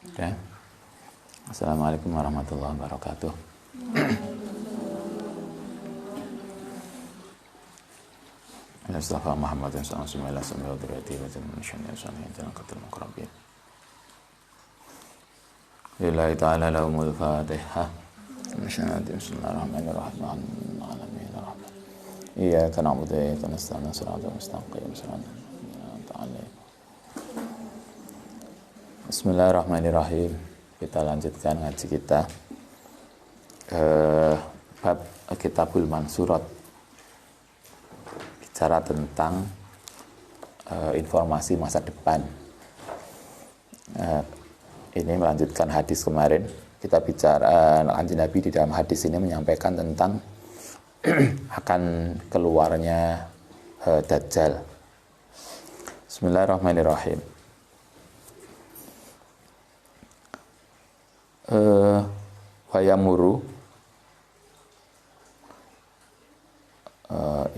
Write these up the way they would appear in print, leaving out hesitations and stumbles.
Oke. Assalamualaikum warahmatullahi wabarakatuh. Mustafa Muhammad sallallahu alaihi wasallam berarti wajib manusianya salih dalam ketul mukarrabin. Lillahi ta'ala lahumul fatihah. Bismillahirrahmanirrahim. Alamin arrahman. Iyyaka na'budu wa iyyaka nasta'in. Shiratal mustaqim. Shiratal ta'ala. Bismillahirrahmanirrahim. Kita lanjutkan ngaji kita bab Kitabul Mansurat, bicara tentang informasi masa depan. Ini melanjutkan hadis kemarin. Kita bicara Kanjeng Nabi di dalam hadis ini menyampaikan tentang akan keluarnya Dajjal. Bismillahirrahmanirrahim. Wayamuru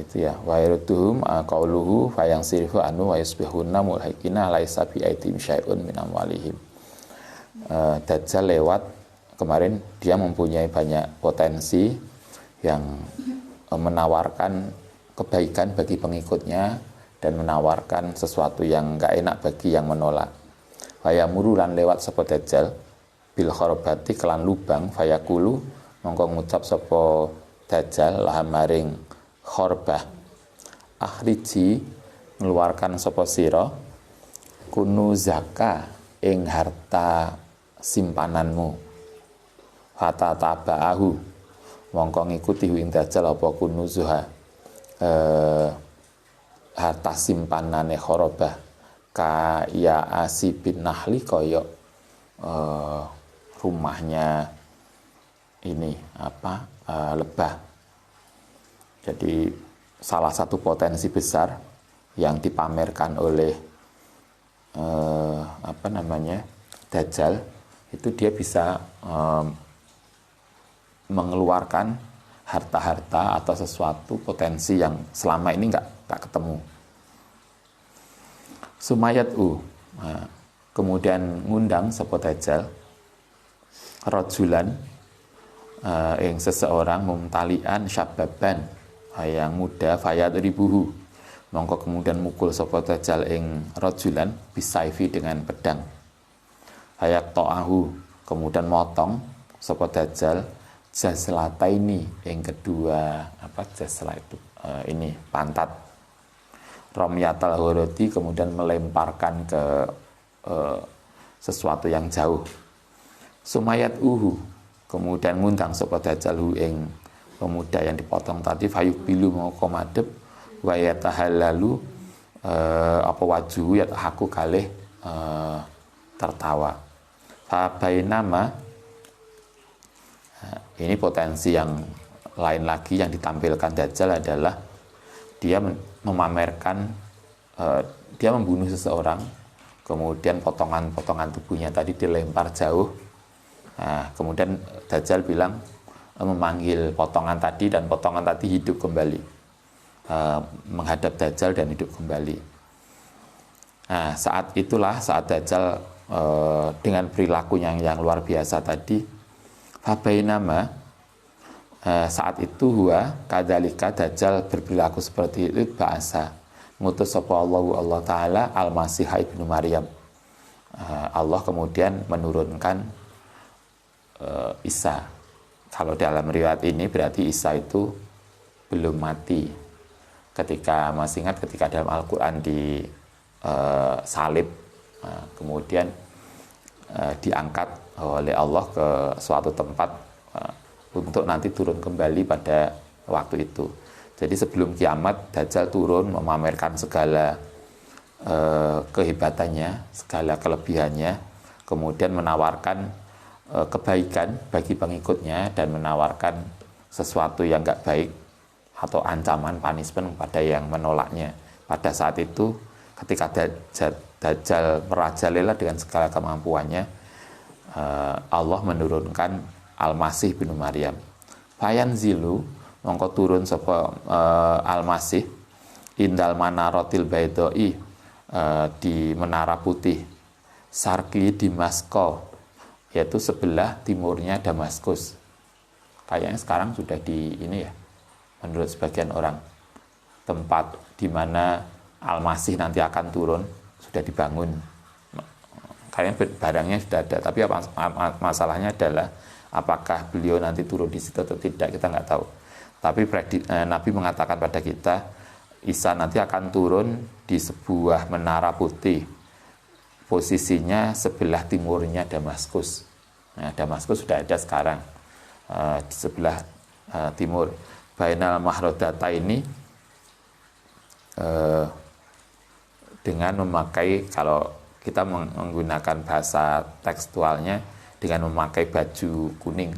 itu ya, wayrutuhum qauluhu fayansirifu anu wa yusbihuna mulhaqina laisa bi aitim syai'un min amwalihim. Dajjal lewat kemarin, dia mempunyai banyak potensi yang menawarkan kebaikan bagi pengikutnya dan menawarkan sesuatu yang enggak enak bagi yang menolak. Wayamuru lan lewat sapa Dajjal bil khorobati kelan lubang, fayakulu mongko ngucap sapa Dajjal laha maring khorbah, akhriji ngeluarkan sapa sira kunu zaka ing harta simpananmu, fata tabaahu mongko ngikuti ing Dajjal apa kunu zuha harta simpanane khorobah kaya asibin nahli koyok rumahnya ini lebah. Jadi salah satu potensi besar yang dipamerkan oleh Dajjal itu dia bisa mengeluarkan harta-harta atau sesuatu potensi yang selama ini nggak ketemu. Sumayat'u, kemudian ngundang sapa Dajjal rajulan ing seseorang mumtalian syababan yang muda fayadribuhu mongko kemudian mukul sapa Dajjal ing rajulan bisaifi dengan pedang, hayat ta'ahu kemudian motong sapa Dajjal jaslataini ing kedua jasla itu ini pantat, romyatal horoti kemudian melemparkan ke sesuatu yang jauh. Sumayat kemudian ngundang sapa Dajjal ing pemuda yang dipotong tadi, fayuk bilu mau komadep wa yatahallalu wajhu yatahaku kalih tertawa. Fa bainama, ini potensi yang lain lagi yang ditampilkan Dajjal adalah dia memamerkan dia membunuh seseorang, kemudian potongan-potongan tubuhnya tadi dilempar jauh. Nah, kemudian Dajjal bilang memanggil potongan tadi, dan potongan tadi hidup kembali, menghadap Dajjal dan hidup kembali. Nah, saat itulah saat Dajjal dengan perilakunya yang luar biasa tadi, fabainama, saat itu huwa kadzalika Dajjal berperilaku seperti itu, bahasa ngutus sapa Allah Ta'ala al-Masih ibnu Maryam. Allah kemudian menurunkan Isa. Kalau dalam riwayat ini berarti Isa itu belum mati. Ketika masih ingat ketika dalam Al-Quran di salib, kemudian diangkat oleh Allah ke suatu tempat untuk nanti turun kembali pada waktu itu. Jadi sebelum kiamat Dajjal turun memamerkan segala kehebatannya, segala kelebihannya, kemudian menawarkan kebaikan bagi pengikutnya dan menawarkan sesuatu yang enggak baik atau ancaman punishment pada yang menolaknya. Pada saat itu ketika Dajjal merajalela dengan segala kemampuannya, Allah menurunkan Al-Masih bin Maryam. Fayanzilu mongko turun sapa Al-Masih indal manarotil baidoi, di menara putih, sarki Dimasko, yaitu sebelah timurnya Damaskus. Kayaknya sekarang sudah di ini ya, menurut sebagian orang, tempat di mana Al-Masih nanti akan turun sudah dibangun. Kayaknya barangnya sudah ada, tapi masalahnya adalah apakah beliau nanti turun di situ atau tidak, kita nggak tahu. Tapi Nabi mengatakan pada kita, Isa nanti akan turun di sebuah menara putih, posisinya sebelah timurnya Damaskus. Nah, Damaskus sudah ada sekarang, di sebelah timur. Bainal mahrodata ini dengan memakai, kalau kita menggunakan bahasa tekstualnya, dengan memakai baju kuning.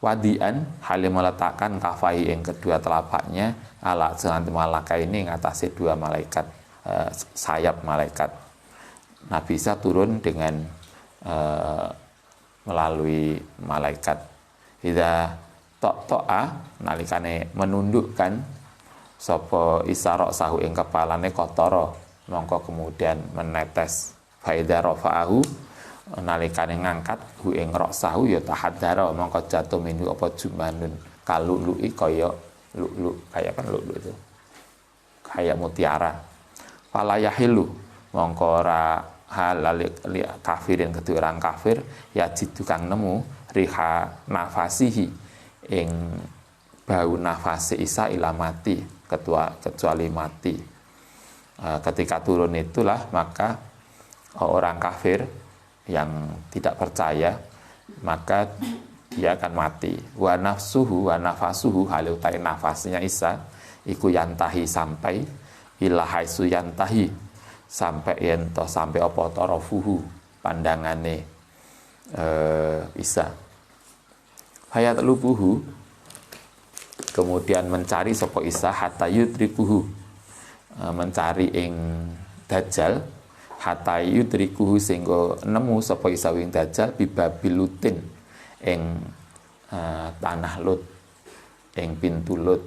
Wadian halim meletakkan kafai yang kedua telapaknya ala selanti malaka ini ngatasi dua malaikat, sayap malaikat. Nabi Isa turun dengan melalui malaikat. Idza to'a nalikane menundukkan sapa Isa ra'sahu ing kepalane kotoro, mongko kemudian menetes faida rafa'ahu nalikane ngangkat hu ing ra'sahu ya tahaddara, mongko jatuh minhu apa jumanun kalulu'i kaya lulu, kayak kan lulu itu kayak mutiara. Fala yahilu mongko ora halal li kafirin kedua orang kafir ya jitu kang nemu riha nafasihi ing bau nafasi Isa ila mati kecuali mati. Ketika turun itulah maka orang kafir yang tidak percaya maka dia akan mati. Wa nafsuhu wa nafasuhu halutai nafasnya Isa iku yantahi sampai ila haisu yantahi sampai ento sampai apa tarafuhu pandangane Isa. Hayat lubuhu kemudian mencari sapa Isa hatta yudrikuhu, mencari ing Dajjal hatta yudrikuhu sehingga nemu sapa Isa wing Dajjal bibabil lutin ing tanah Lut, ing pintu Lut.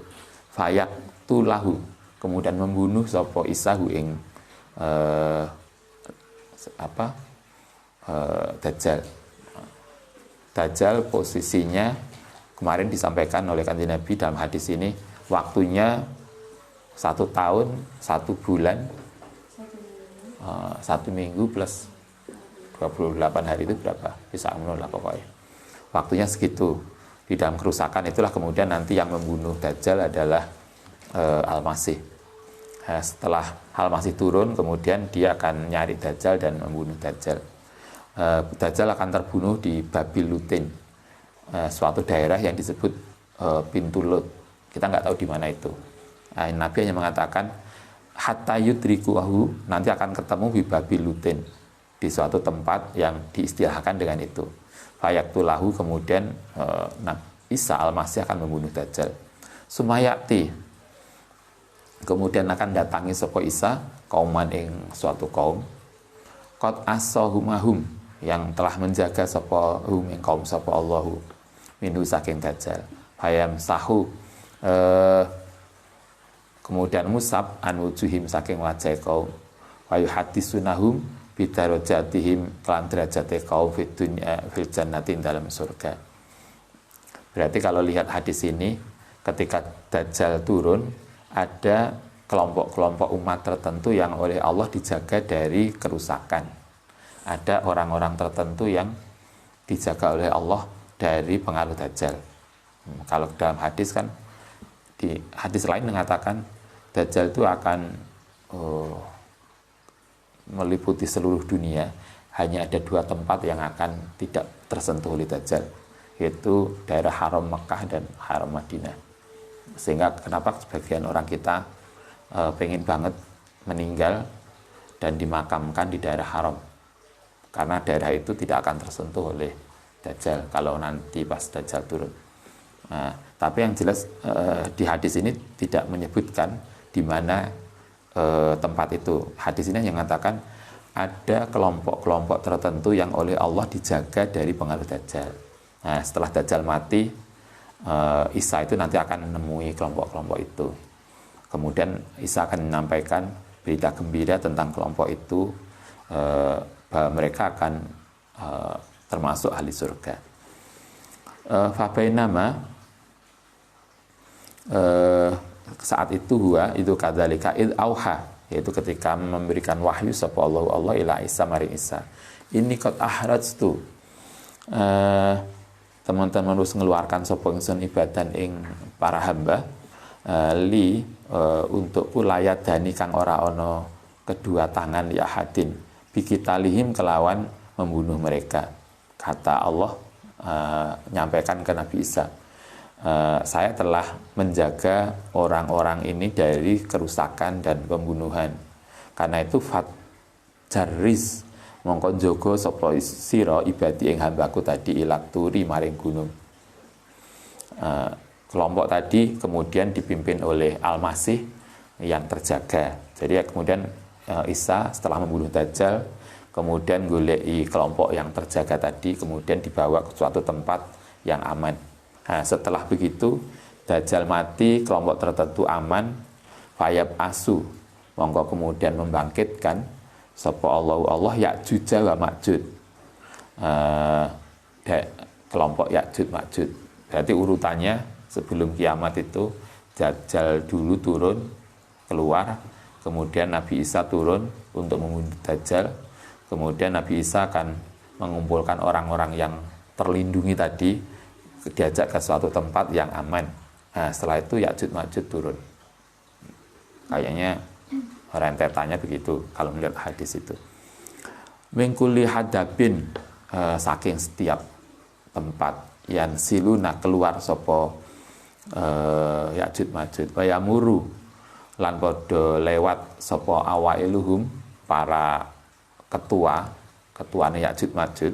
Fayak tulahu kemudian membunuh sapa Isa ing Dajjal. Dajjal posisinya kemarin disampaikan oleh Kanjeng Nabi dalam hadis ini, waktunya 1 tahun 1 bulan 1 minggu plus 28 hari itu berapa? Bisa menolak pokoknya. Waktunya segitu. Di dalam kerusakan itulah kemudian nanti yang membunuh Dajjal adalah Al-Masih. Setelah Al-Masih turun, kemudian dia akan nyari Dajjal dan membunuh Dajjal. Dajjal akan terbunuh di Babil Lutin, suatu daerah yang disebut pintu Lut. Kita nggak tahu di mana itu. Nabi hanya mengatakan hatta yudrikuhu, nanti akan ketemu di Babil Lutin, di suatu tempat yang diistilahkan dengan itu. Fayaktulahu, kemudian Isa Al-Masih akan membunuh Dajjal. Sumayati, kemudian akan datangi sapa Isa kauman ing suatu kaum qad asahumahum, yang telah menjaga sapa hum ing kaum sapa Allahu minhu saking Dajjal. Hayam sahu kemudian musab an wujuhim saking wajah kaum wa yuhaddisunahum bidarajatihim kelan derajate kaum fid dunya fil jannatin dalam surga. Berarti kalau lihat hadis ini, ketika Dajjal turun ada kelompok-kelompok umat tertentu yang oleh Allah dijaga dari kerusakan. Ada orang-orang tertentu yang dijaga oleh Allah dari pengaruh Dajjal. Kalau dalam hadis kan, di hadis lain mengatakan Dajjal itu akan meliputi seluruh dunia. Hanya ada 2 tempat yang akan tidak tersentuh oleh Dajjal, yaitu daerah Haram Mekah dan Haram Madinah. Sehingga kenapa sebagian orang kita pengen banget meninggal dan dimakamkan di daerah haram, karena daerah itu tidak akan tersentuh oleh Dajjal kalau nanti pas Dajjal turun. Tapi yang jelas di hadis ini tidak menyebutkan di mana tempat itu. Hadis ini yang mengatakan ada kelompok-kelompok tertentu yang oleh Allah dijaga dari pengaruh Dajjal. Nah, setelah Dajjal mati, Isa itu nanti akan menemui kelompok-kelompok itu. Kemudian Isa akan menyampaikan berita gembira tentang kelompok itu, bahwa mereka akan termasuk ahli surga. Fabainama saat itu itu kadzalika id auha, yaitu ketika memberikan wahyu sapa Allah ila Isa maring Isa. Ini qad ahrajtu, teman-teman harus mengeluarkan sapa ingsun ibadan ing para hamba untuk ulayat dani kang ora ana kedua tangan ya hadin bikitalihim kelawan membunuh mereka. Kata Allah nyampaikan ke Nabi Isa, saya telah menjaga orang-orang ini dari kerusakan dan pembunuhan. Karena itu fatjaris mongko njogo sapa sira ibadi ing hambaku tadi ilat turi maring gunung. Kelompok tadi kemudian dipimpin oleh Al-Masih yang terjaga. Jadi kemudian Isa setelah membunuh Dajjal, kemudian goleki kelompok yang terjaga tadi, kemudian dibawa ke suatu tempat yang aman. Nah, setelah begitu Dajjal mati, kelompok tertentu aman, fayab asu, monggo kemudian membangkitkan sapa Allah Ya'juj wa Ma'juj, kelompok Ya'juj Ma'juj. Berarti urutannya sebelum kiamat itu Dajjal dulu turun keluar, kemudian Nabi Isa turun untuk membunuh Dajjal, kemudian Nabi Isa akan mengumpulkan orang-orang yang terlindungi tadi, diajak ke suatu tempat yang aman. Nah, setelah itu Ya'juj Ma'juj turun. Kayaknya rentetannya begitu kalau melihat hadis itu. Mingkuli hadabin, saking setiap tempat yang siluna keluar sopo Ya'juj Ma'juj wa yamuru lan padha lewat sopo awailuhum, para ketuane Ya'juj Ma'juj,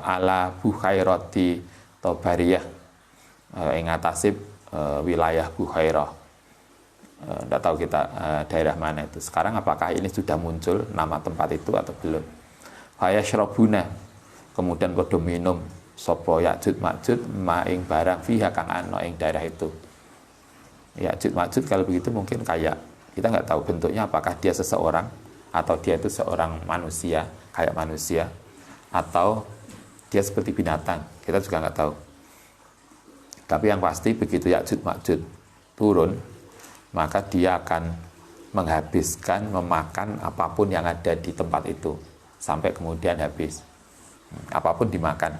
ala Bukhairati Tobariyah, ing atase wilayah Bukhairah. Tidak tahu kita daerah mana itu sekarang, apakah ini sudah muncul nama tempat itu atau belum. Fayashrabuna, kemudian padha minum sapa Ya'juj Ma'juj maing barang fiha kang ana ing daerah itu. Ya'juj Ma'juj kalau begitu mungkin kayak, kita nggak tahu bentuknya, apakah dia seseorang atau dia itu seorang manusia, kayak manusia, atau dia seperti binatang, kita juga nggak tahu. Tapi yang pasti begitu Ya'juj Ma'juj turun, maka dia akan menghabiskan, memakan apapun yang ada di tempat itu sampai kemudian habis. Apapun dimakan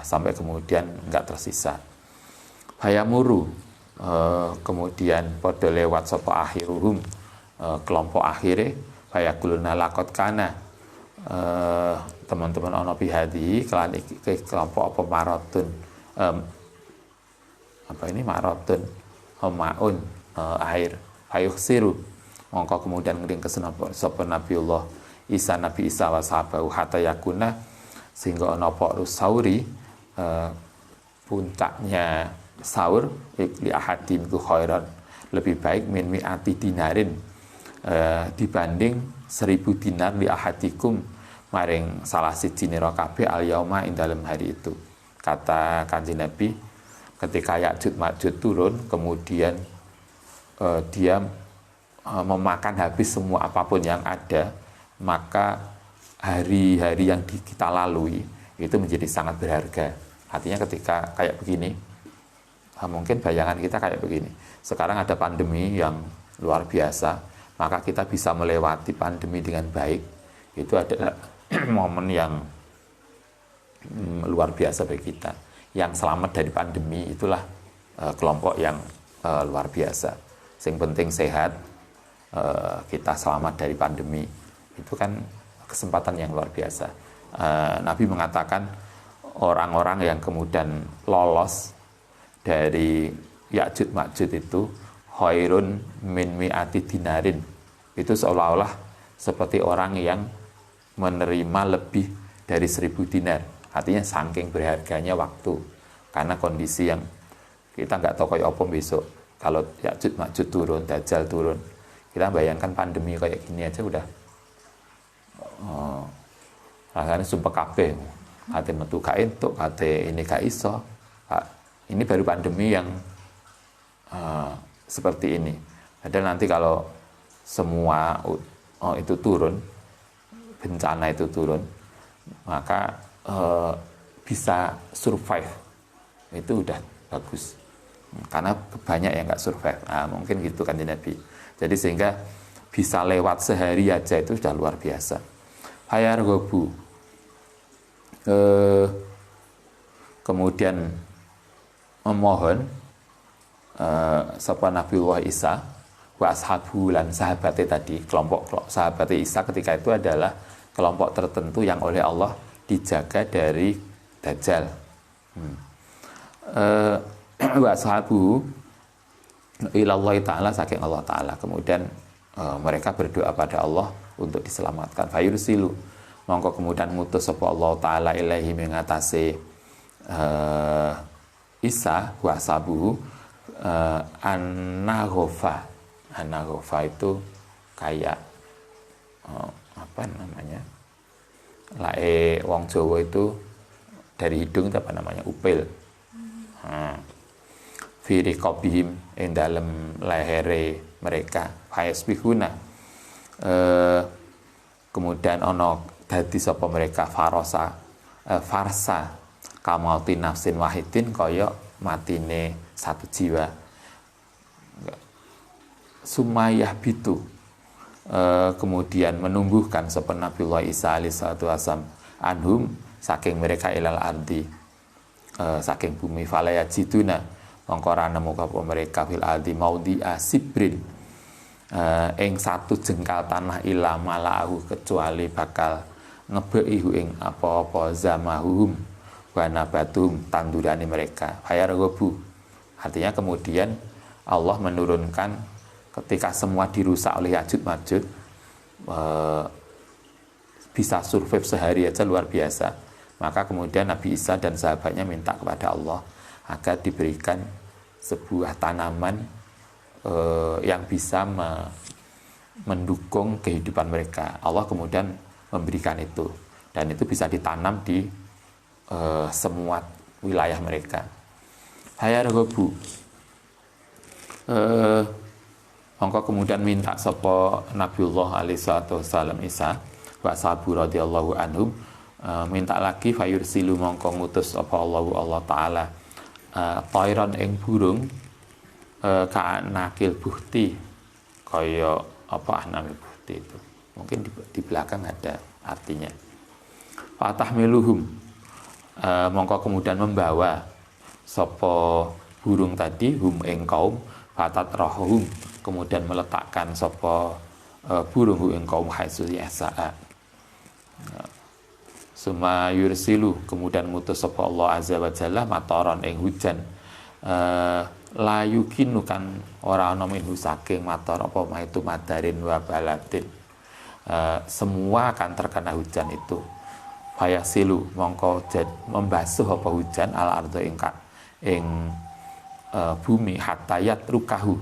sampai kemudian enggak tersisa. Hayamuru, kemudian pada lewat sapa akhiruhum, kelompok akhire, fayakuluna laqad kana, teman-teman ana bihadi kelan iki kelompok apa maratun, apa ini maratun maun, air, fayuksiru, mongko kemudian ngring kesenapa sapa Nabiullah Isa, Nabi Isa wa sahabahu hatta yakuna, sehingga ana apa sauri, puncaknya sahur li ahadin ku khairan, lebih baik min mi'ati dinarin, dibanding 1000 dinar li ahadikum maring salah siji nira kabeh al yauma ing dalem hari itu. Kata Kanjeng Nabi, ketika Ya'juj Ma'juj turun, kemudian dia memakan habis semua apapun yang ada, maka hari-hari yang kita lalui itu menjadi sangat berharga. Artinya ketika kayak begini, mungkin bayangan kita kayak begini. Sekarang ada pandemi yang luar biasa, maka kita bisa melewati pandemi dengan baik. Itu adalah momen yang luar biasa bagi kita. Yang selamat dari pandemi itulah kelompok yang luar biasa. Yang penting sehat, kita selamat dari pandemi. Itu kan kesempatan yang luar biasa. Nabi mengatakan orang-orang yang kemudian lolos dari Ya'juj Ma'juj itu khairun min mi'ati dinarin. Itu seolah-olah seperti orang yang menerima lebih dari 1000 dinar. Artinya saking berharganya waktu, karena kondisi yang kita nggak tahu kayak apa besok. Kalau Ya'juj Ma'juj turun, Dajjal turun, kita bayangkan pandemi kayak gini aja udah rasanya sumpah kabeh, kate metu gak entuk, kate ini gak iso. Ini baru pandemi yang seperti ini. Padahal nanti kalau semua itu turun, bencana itu turun, maka bisa survive, itu udah bagus. Karena banyak yang nggak survive, mungkin gitu kan Nabi. Jadi sehingga bisa lewat sehari aja itu sudah luar biasa. Hayar gobu, kemudian memohon sapa Nabiullah Isa wa ashabu lan sahabatnya tadi, kelompok sahabatnya Isa ketika itu adalah kelompok tertentu yang oleh Allah dijaga dari Dajjal. Wa ashabu ilallahi ta'ala, saking Allah ta'ala. Kemudian mereka berdoa pada Allah untuk diselamatkan. Fayursilu, mongko kemudian ngutus sapa Allah ta'ala ilaihi mengatasi Isa wa ashabu An-Naghofa itu kayak apa namanya, lae wong Jawa itu dari hidung itu apa namanya, upil. Fi riqabihim, ing dalem lehere mereka, fayasbihuna, kemudian ono dadi sapa mereka farsa kamauti nafsin wahidin, kaya matine satu jiwa. Sumayah bitu, kemudian menumbuhkan sapa Nabiullah Isa alaihi salatu wasallam anhum, saking mereka ilal ardi, saking bumi, falaya jiduna, mongko ora nemu apa mereka fil ardi maudhi'a sibrin, ing satu jengkal tanah ila mala'ahu, kecuali bakal ngebeki ing apa-apa zamahum wa nabatum, tandurane mereka. Hayarghabu, artinya kemudian Allah menurunkan ketika semua dirusak oleh Ya'juj Ma'juj, bisa survive sehari aja luar biasa. Maka kemudian Nabi Isa dan sahabatnya minta kepada Allah agar diberikan sebuah tanaman yang bisa mendukung kehidupan mereka. Allah kemudian memberikan itu, dan itu bisa ditanam di semua wilayah mereka. Hayarghabu, mongko kemudian minta sapa Nabiullah alaihi salatu wasallam Isa wa sahabu radhiyallahu anhum, minta lagi fayursilu, mongko ngutus apa Allah taala tairan ing burung ka'anakil buhti, kaya apa namanya buhti itu, mungkin di belakang ada artinya. Fatahmiluhum, mongko kemudian membawa sapa burung tadi hum ing kaum, fatat rohum, kemudian meletakkan sapa burung ing kaum haitsu yasa'a. Suma yursilu, kemudian ngutus sapa Allah azza wa jalla mataron ing hujan, la yukinu, kan ora ana minhu saking matar apa ma itu madarin wa baladin, semua akan terkena hujan itu. Fayasilu, mongko membasuh apa hujan al ardo ing bumi, hatayat rukahu,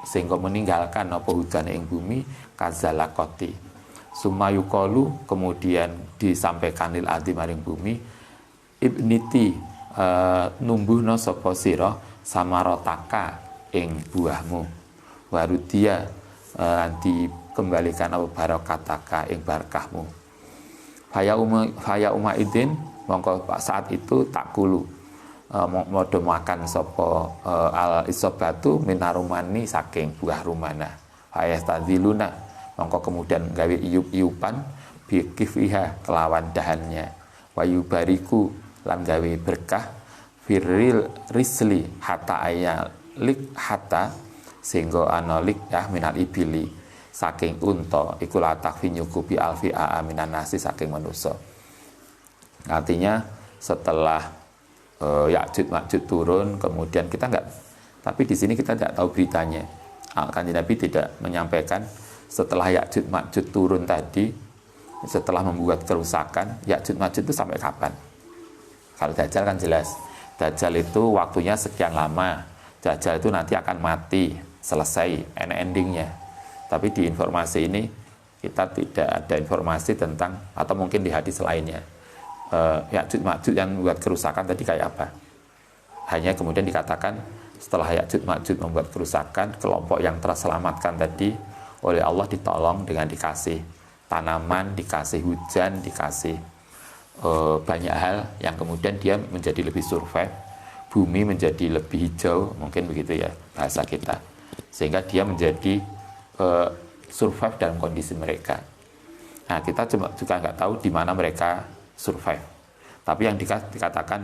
sehingga meninggalkan apa hujan ing bumi, kazalakoti. Sumayukalu, kemudian disampaikan lil ardi maring bumi, ibniti, numbuhno sapa sira samarotaka ing buahmu, warudia, dikembalikan apa barokataka ing barakahmu. Faya idin, mongko saat itu takulu, modho makan sapa al isobatu minarumani, saking buah rumana. Fayastadziluna, mongko kemudian gawe iup-iupan bikifiha, kelawan dahannya. Wayubariku, lan gawe berkah firil risli hatta ayalik hatta, sehingga anolik ya minal ibili, saking unta, iku latak finyukubi alfi minan nasi, saking manusia. Artinya setelah Ya'juj Ma'juj turun, kemudian kita enggak, tapi di sini kita tidak tahu beritanya. Kanjeng Nabi tidak menyampaikan setelah Ya'juj Ma'juj turun tadi, setelah membuat kerusakan, Ya'juj Ma'juj itu sampai kapan? Kalau Dajjal kan jelas, Dajjal itu waktunya sekian lama, Dajjal itu nanti akan mati, selesai, endingnya. Tapi di informasi ini kita tidak ada informasi tentang, atau mungkin di hadis lainnya, Ya'juj Ma'juj yang membuat kerusakan tadi kayak apa. Hanya kemudian dikatakan setelah Ya'juj Ma'juj membuat kerusakan, kelompok yang terselamatkan tadi oleh Allah ditolong dengan dikasih tanaman, dikasih hujan, dikasih banyak hal yang kemudian dia menjadi lebih survive, bumi menjadi lebih hijau, mungkin begitu ya bahasa kita, sehingga dia menjadi survive dalam kondisi mereka. Nah, kita juga nggak tahu di mana mereka survive, tapi yang dikatakan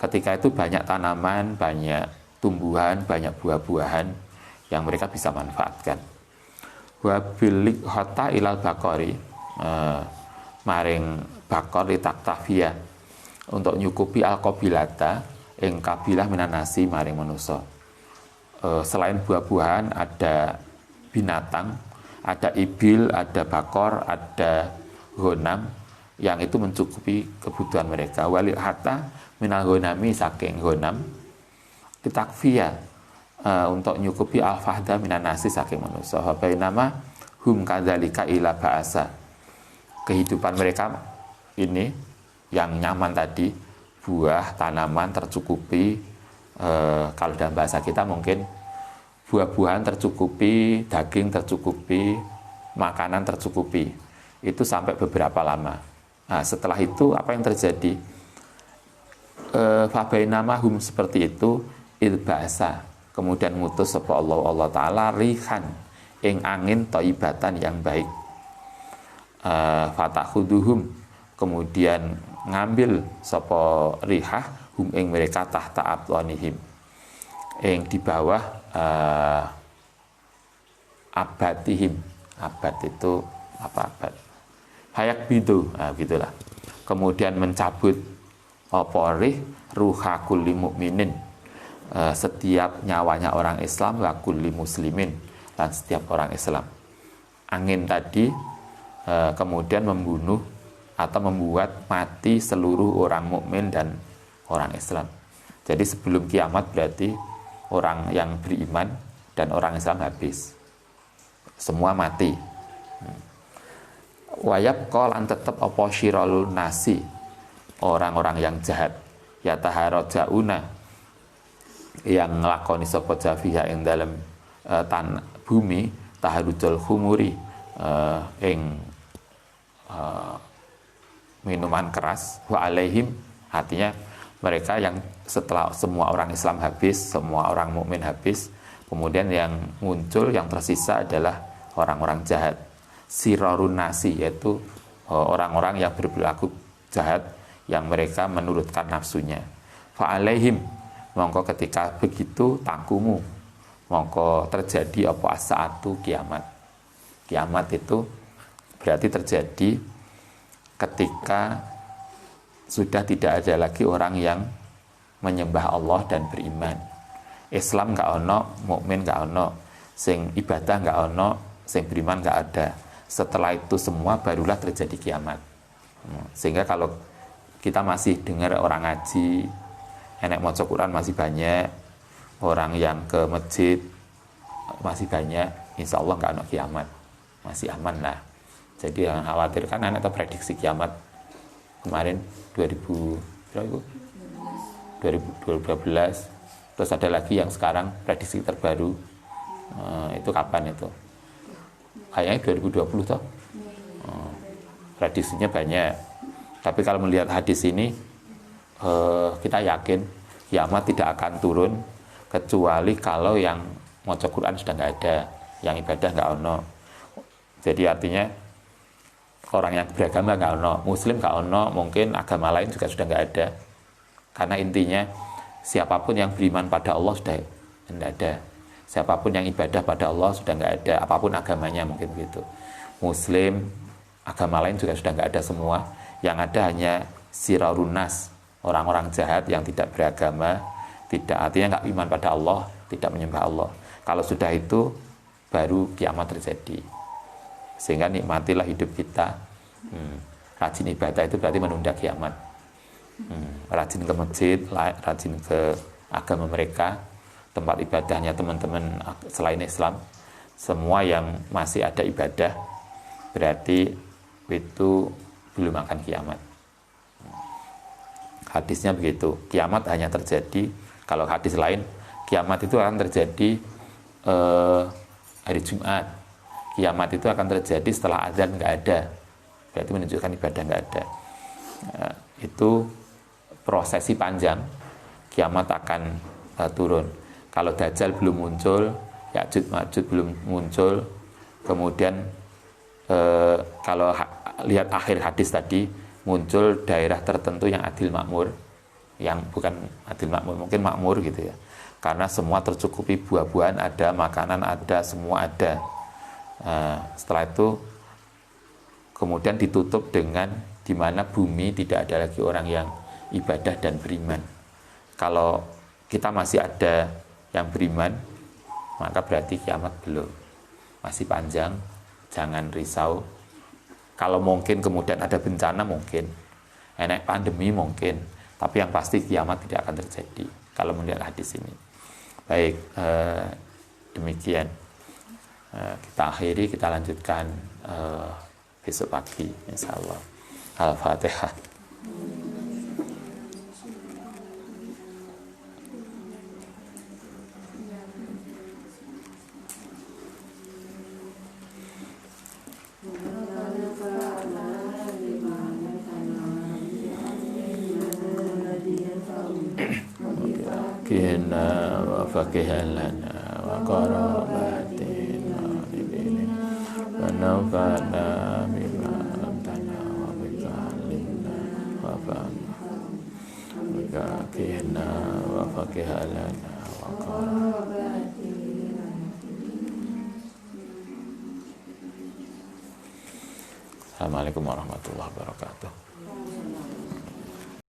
ketika itu banyak tanaman, banyak tumbuhan, banyak buah-buahan yang mereka bisa manfaatkan. Wabilik hota ilal bakori, maring bakor litaktafia, untuk nyukupi alkobilata ing kabilah minanasi maring manusa. Selain buah-buahan ada binatang, ada ibil, ada bakor, ada ghanam yang itu mencukupi kebutuhan mereka. Walil hatta minal ghanami saking ghanam litakfia, untuk nyukupi al-fahda minan nasi saking manusia. Bainama hum kadzalika ila ba'asa, kehidupan mereka ini yang nyaman tadi, buah, tanaman tercukupi, kalau dalam bahasa kita mungkin buah-buahan tercukupi, daging tercukupi, makanan tercukupi, itu sampai beberapa lama. Nah, setelah itu apa yang terjadi? Fabainama hum seperti itu ilba'asa, kemudian ngutus sapa Allah Ta'ala rihan ing angin thaibatan yang baik. Fatakhuduhum, kemudian ngambil sapa rihah hum ing mereka tahta ablanihim, ing di bawah abatihim. Abad itu apa abad? Hayak bidu, gitulah. Kemudian mencabut apa rih ruha kulli mukminin, setiap nyawanya orang Islam, wa kulli muslimin, dan setiap orang Islam. Angin tadi kemudian membunuh atau membuat mati seluruh orang mukmin dan orang Islam. Jadi sebelum kiamat berarti orang yang beriman dan orang Islam habis, semua mati. Wayab kolan tetap apa syiralul nasi, orang-orang yang jahat, yataharojauna, yang ngelakoni sapa jafiha ing dalam bumi, taharujul khumuri, ing minuman keras, wa alaihim, artinya mereka yang setelah semua orang Islam habis, semua orang mukmin habis, kemudian yang muncul, yang tersisa adalah orang-orang jahat, sirarun nasi, yaitu orang-orang yang berperilaku jahat, yang mereka menurutkan nafsunya. Fa alaihim, mongko ketika begitu takumu, mongko terjadi apa as-saatu, kiamat. Kiamat itu berarti terjadi ketika sudah tidak ada lagi orang yang menyembah Allah dan beriman. Islam nggak ono, mukmin nggak ono, sing ibadah nggak ono, sing beriman nggak ada. Setelah itu semua barulah terjadi kiamat. Sehingga kalau kita masih dengar orang ngaji, enek maca Quran masih banyak, orang yang ke masjid masih banyak, insya Allah nggak ono kiamat, masih aman lah. Jadi yang khawatir kan anak itu prediksi kiamat kemarin 2012, terus ada lagi yang sekarang prediksi terbaru, itu kapan itu? Kayaknya 2020 toh. Prediksinya banyak. Tapi kalau melihat hadis ini, kita yakin kiamat tidak akan turun kecuali kalau yang maca Quran sudah nggak ada, yang ibadah nggak ono. Jadi artinya orang yang beragama nggak ono, muslim nggak ono, mungkin agama lain juga sudah nggak ada. Karena intinya siapapun yang beriman pada Allah sudah tidak ada. Siapapun yang ibadah pada Allah sudah nggak ada, apapun agamanya mungkin begitu. Muslim, agama lain juga sudah nggak ada semua. Yang ada hanya sirarun nas, orang-orang jahat yang tidak beragama, tidak, artinya nggak iman pada Allah, tidak menyembah Allah. Kalau sudah itu baru kiamat terjadi. Sehingga nikmatilah hidup kita. Rajin ibadah itu berarti menunda kiamat. Rajin ke masjid, rajin ke agama mereka, tempat ibadahnya teman-teman selain Islam, semua yang masih ada ibadah berarti itu belum akan kiamat. Hadisnya begitu. Kiamat hanya terjadi, kalau hadis lain, kiamat itu akan terjadi hari Jumat. Kiamat itu akan terjadi setelah azan nggak ada, berarti menunjukkan ibadah nggak ada. itu prosesi panjang, kiamat akan turun. Kalau Dajjal belum muncul, Ya'juj Ma'juj belum muncul, kemudian kalau lihat akhir hadis tadi, muncul daerah tertentu yang adil makmur, yang bukan adil makmur, mungkin makmur gitu ya, karena semua tercukupi, buah-buahan ada, makanan ada, semua ada. Setelah itu kemudian ditutup dengan di mana bumi tidak ada lagi orang yang ibadah dan beriman. Kalau kita masih ada yang beriman, maka berarti kiamat belum, masih panjang, jangan risau. Kalau mungkin kemudian ada bencana, mungkin enak pandemi mungkin, tapi yang pasti kiamat tidak akan terjadi kalau melihat hadis ini. Baik, demikian kita akhiri, kita lanjutkan besok pagi insyaallah. Al-Fatihah. Kina wa fakihalana wa qarabatina wa nafa'na bima amtana wa bikalimna wa fa'na wa kina wa fakihalana wa qarabatina. Assalamualaikum warahmatullahi wabarakatuh.